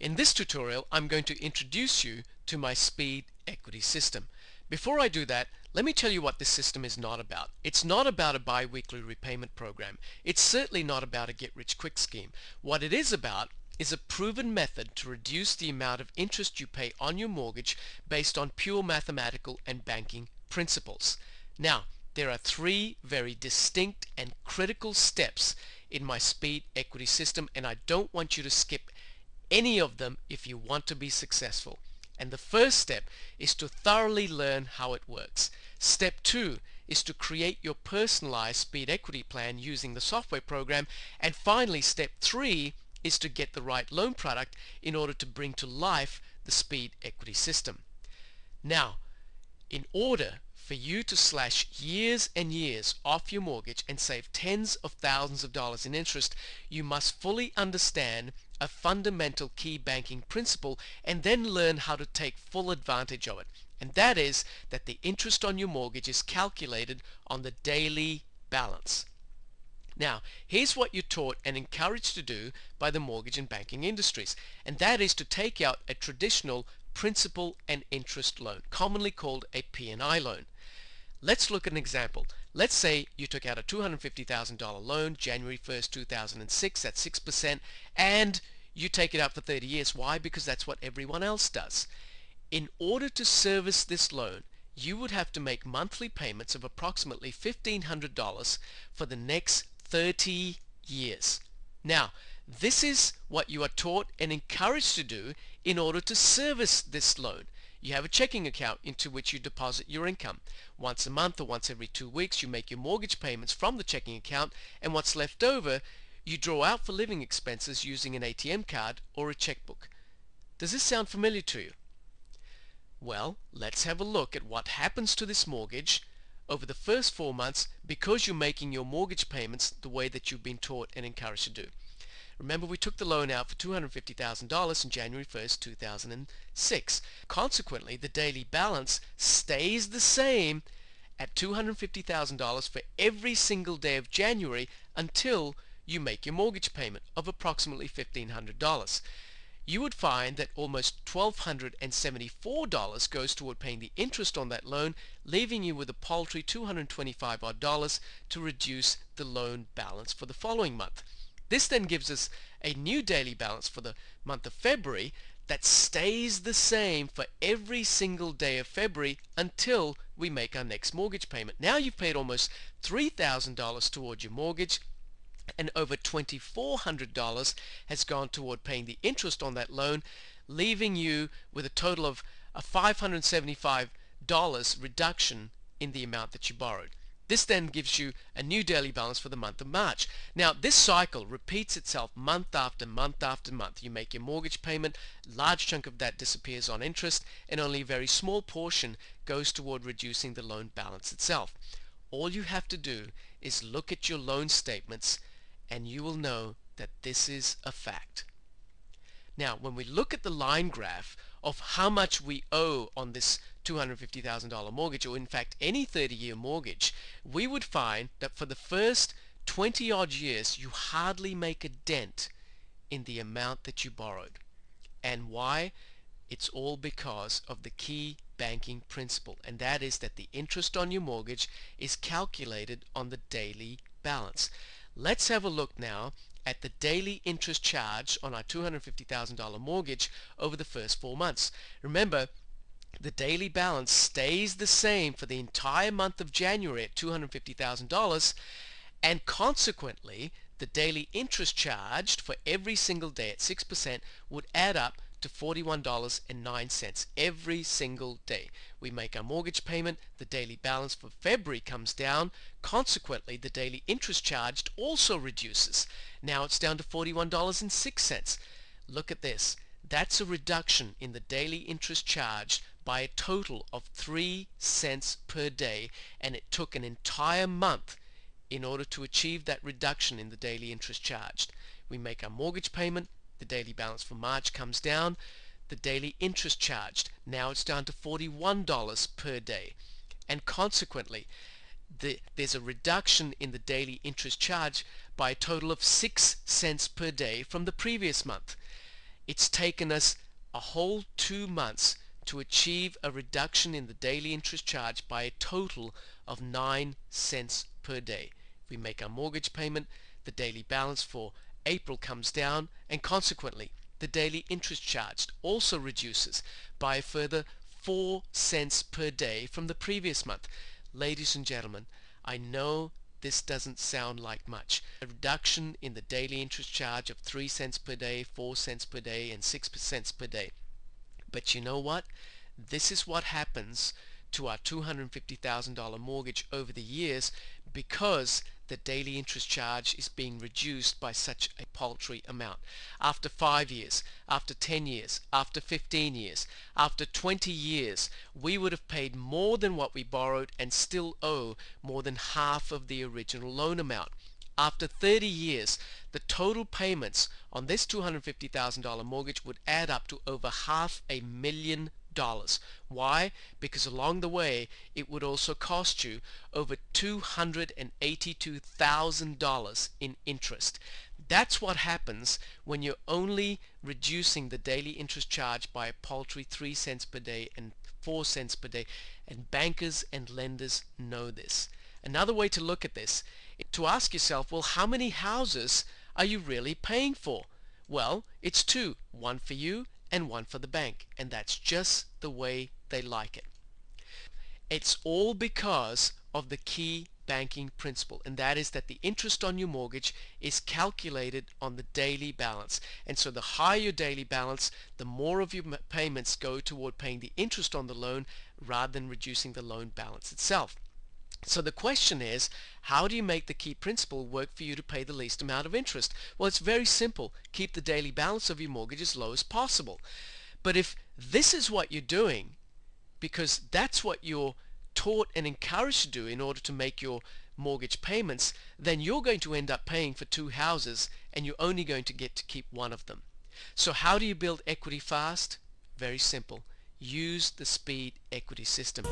In this tutorial, I'm going to introduce you to my speed equity system. Before I do that, let me tell you what this system is not about. It's not about a bi-weekly repayment program. It's certainly not about a get-rich-quick scheme. What it is about is a proven method to reduce the amount of interest you pay on your mortgage based on pure mathematical and banking principles. Now, there are three very distinct and critical steps in my speed equity system, and I don't want you to skip any of them if you want to be successful. And the first step is to thoroughly learn how it works. Step 2 is to create your personalized speed equity plan using the software program. And finally, step 3 is to get the right loan product in order to bring to life the speed equity system. Now, in order for you to slash years and years off your mortgage and save tens of thousands of dollars in interest, you must fully understand a fundamental key banking principle and then learn how to take full advantage of it. And that is that the interest on your mortgage is calculated on the daily balance. Now, here's what you're taught and encouraged to do by the mortgage and banking industries, and that is to take out a traditional principal and interest loan, commonly called a P&I loan. Let's look at an example. Let's say you took out a $250,000 loan January 1st, 2006 at 6%, and you take it out for 30 years. Why? Because that's what everyone else does. In order to service this loan, you would have to make monthly payments of approximately $1,500 for the next 30 years. Now, this is what you are taught and encouraged to do in order to service this loan. You have a checking account into which you deposit your income. Once a month or once every 2 weeks, you make your mortgage payments from the checking account, and what's left over, you draw out for living expenses using an ATM card or a checkbook. Does this sound familiar to you? Well, let's have a look at what happens to this mortgage over the first 4 months because you're making your mortgage payments the way that you've been taught and encouraged to do. Remember, we took the loan out for $250,000 on January 1st, 2006. Consequently, the daily balance stays the same at $250,000 for every single day of January until you make your mortgage payment of approximately $1,500. You would find that almost $1,274 goes toward paying the interest on that loan, leaving you with a paltry $225 odd to reduce the loan balance for the following month. This then gives us a new daily balance for the month of February that stays the same for every single day of February until we make our next mortgage payment. Now you've paid almost $3,000 towards your mortgage, and over $2,400 has gone toward paying the interest on that loan, leaving you with a total of a $575 reduction in the amount that you borrowed. This then gives you a new daily balance for the month of March. Now, this cycle repeats itself month after month after month. You make your mortgage payment, large chunk of that disappears on interest, and only a very small portion goes toward reducing the loan balance itself. All you have to do is look at your loan statements and you will know that this is a fact. Now, when we look at the line graph of how much we owe on this $250,000 mortgage, or in fact any 30-year mortgage, we would find that for the first 20 odd years you hardly make a dent in the amount that you borrowed. And why? It's all because of the key banking principle, and that is that the interest on your mortgage is calculated on the daily balance. Let's have a look now at the daily interest charge on our $250,000 mortgage over the first 4 months. Remember, the daily balance stays the same for the entire month of January at $250,000, and consequently the daily interest charged for every single day at 6% would add up to $41.09 every single day. We make our mortgage payment, the daily balance for February comes down, consequently the daily interest charged also reduces. Now it's down to $41.06. Look at this. That's a reduction in the daily interest charged by a total of 3 cents per day, and it took an entire month in order to achieve that reduction in the daily interest charged. We make our mortgage payment, the daily balance for March comes down, the daily interest charged, now it's down to $41 per day, and consequently there's a reduction in the daily interest charge by a total of 6 cents per day from the previous month. It's taken us a whole 2 months to achieve a reduction in the daily interest charge by a total of 9 cents per day. If we make our mortgage payment, the daily balance for April comes down, and consequently the daily interest charged also reduces by a further 4 cents per day from the previous month. Ladies and gentlemen, I know this doesn't sound like much. A reduction in the daily interest charge of 3 cents per day, 4 cents per day, and 6 cents per day. But you know what? This is what happens to our $250,000 mortgage over the years because the daily interest charge is being reduced by such a paltry amount. After 5 years, after 10 years, after 15 years, after 20 years, we would have paid more than what we borrowed and still owe more than half of the original loan amount. After 30 years, the total payments on this $250,000 mortgage would add up to over $500,000. Why? Because along the way, it would also cost you over $282,000 in interest. That's what happens when you're only reducing the daily interest charge by a paltry 3 cents per day and 4 cents per day, and bankers and lenders know this. Another way to look at this is to ask yourself, well, how many houses are you really paying for? Well, it's two, one for you and one for the bank, and that's just the way they like it. It's all because of the key banking principle, and that is that the interest on your mortgage is calculated on the daily balance. And so the higher your daily balance, the more of your payments go toward paying the interest on the loan rather than reducing the loan balance itself. So the question is, how do you make the key principle work for you to pay the least amount of interest? Well, it's very simple. Keep the daily balance of your mortgage as low as possible. But if this is what you're doing, because that's what you're taught and encouraged to do in order to make your mortgage payments, then you're going to end up paying for two houses and you're only going to get to keep one of them. So how do you build equity fast? Very simple. Use the speed equity system.